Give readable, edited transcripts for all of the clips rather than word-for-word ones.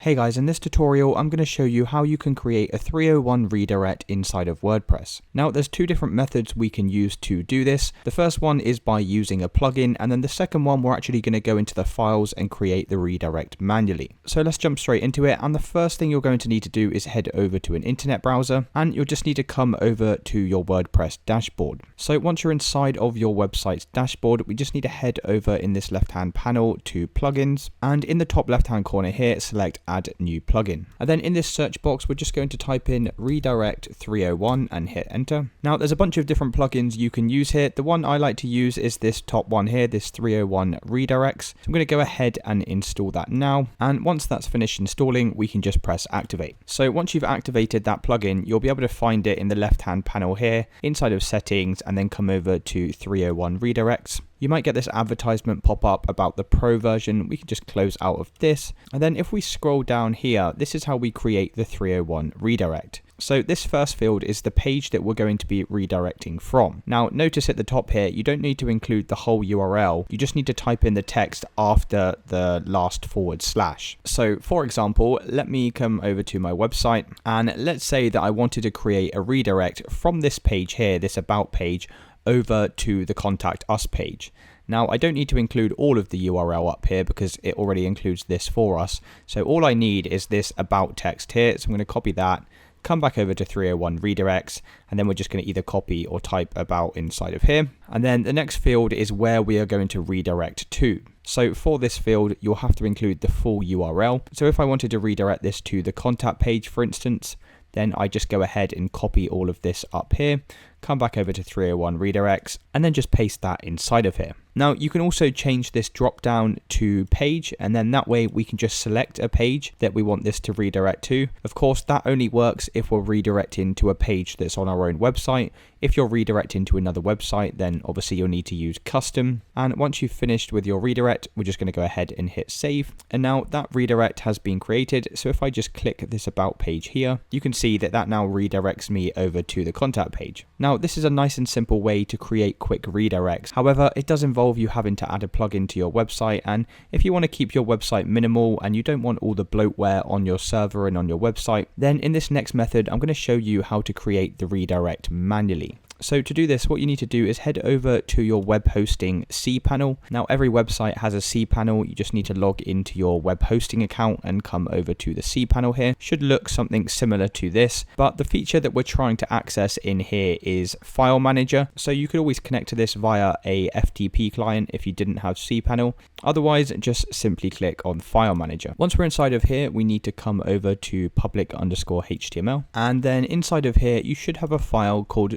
Hey guys, in this tutorial I'm going to show you how you can create a 301 redirect inside of WordPress. Now there's two different methods we can use to do this. The first one is by using a plugin, and then the second one we're actually going to go into the files and create the redirect manually. So let's jump straight into it, and the first thing you're going to need to do is head over to an internet browser, and you'll just need to come over to your WordPress dashboard. So once you're inside of your website's dashboard, we just need to head over in this left hand panel to plugins, and in the top left hand corner here select add new plugin, and then in this search box we're just going to type in redirect 301 and hit enter. Now there's a bunch of different plugins you can use here. The one I like to use is this top one here, this 301 redirects. So I'm going to go ahead and install that now, and once that's finished installing we can just press activate. So once you've activated that plugin, you'll be able to find it in the left hand panel here inside of settings, and then come over to 301 redirects. You might get this advertisement pop up about the pro version. We can just close out of this. And then if we scroll down here, this is how we create the 301 redirect. So this first field is the page that we're going to be redirecting from. Now notice at the top here, you don't need to include the whole URL. You just need to type in the text after the last /. So for example, let me come over to my website, and let's say that I wanted to create a redirect from this page here, this about page, over to the contact us page. Now I don't need to include all of the URL up here because it already includes this for us. So all I need is this about text here. So I'm going to copy that, come back over to 301 redirects, and then we're just going to either copy or type about inside of here. And then the next field is where we are going to redirect to. So for this field, you'll have to include the full URL. So if I wanted to redirect this to the contact page, for instance, then I just go ahead and copy all of this up here, come back over to 301 redirects, and then just paste that inside of here. Now you can also change this drop down to page, and then that way we can just select a page that we want this to redirect to. Of course, that only works if we're redirecting to a page that's on our own website. If you're redirecting to another website, then obviously you'll need to use custom. And once you've finished with your redirect, we're just going to go ahead and hit save. And now that redirect has been created. So if I just click this about page here, you can see that that now redirects me over to the contact page. Now this is a nice and simple way to create quick redirects. However, it does involve you having to add a plugin to your website, and if you want to keep your website minimal and you don't want all the bloatware on your server and on your website, then in this next method I'm going to show you how to create the redirect manually. So to do this, what you need to do is head over to your web hosting cPanel. Now every website has a cPanel. You just need to log into your web hosting account and come over to the cPanel here. Should look something similar to this, but the feature that we're trying to access in here is File Manager. So you could always connect to this via a FTP client if you didn't have cPanel. Otherwise, just simply click on File Manager. Once we're inside of here, we need to come over to public_HTML, and then inside of here you should have a file called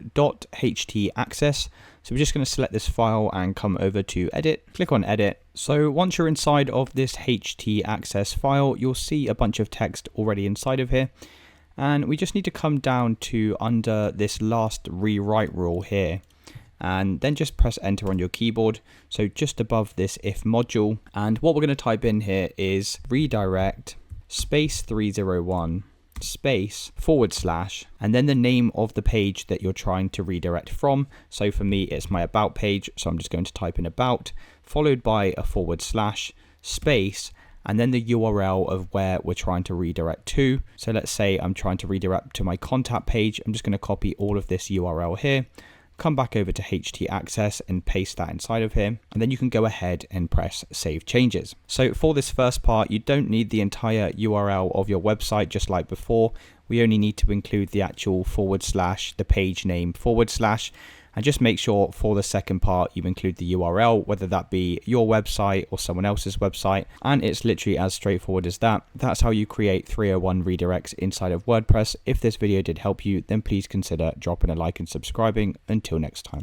.htaccess. So we're just going to select this file and come over to edit, click on edit. So once you're inside of this htaccess file, you'll see a bunch of text already inside of here, and we just need to come down to under this last rewrite rule here, and then just press enter on your keyboard. So just above this if module, and what we're going to type in here is redirect space 301 space / and then the name of the page that you're trying to redirect from. So for me it's my about page, so I'm just going to type in about followed by a / space and then the URL of where we're trying to redirect to. So let's say I'm trying to redirect to my contact page. I'm just going to copy all of this URL here, come back over to htaccess and paste that inside of here, and then you can go ahead and press save changes. So for this first part, you don't need the entire URL of your website just like before. We only need to include the actual / the page name /, and just make sure for the second part you include the URL, whether that be your website or someone else's website, and it's literally as straightforward as that. That's how you create 301 redirects inside of WordPress. If this video did help you, then please consider dropping a like and subscribing. Until next time.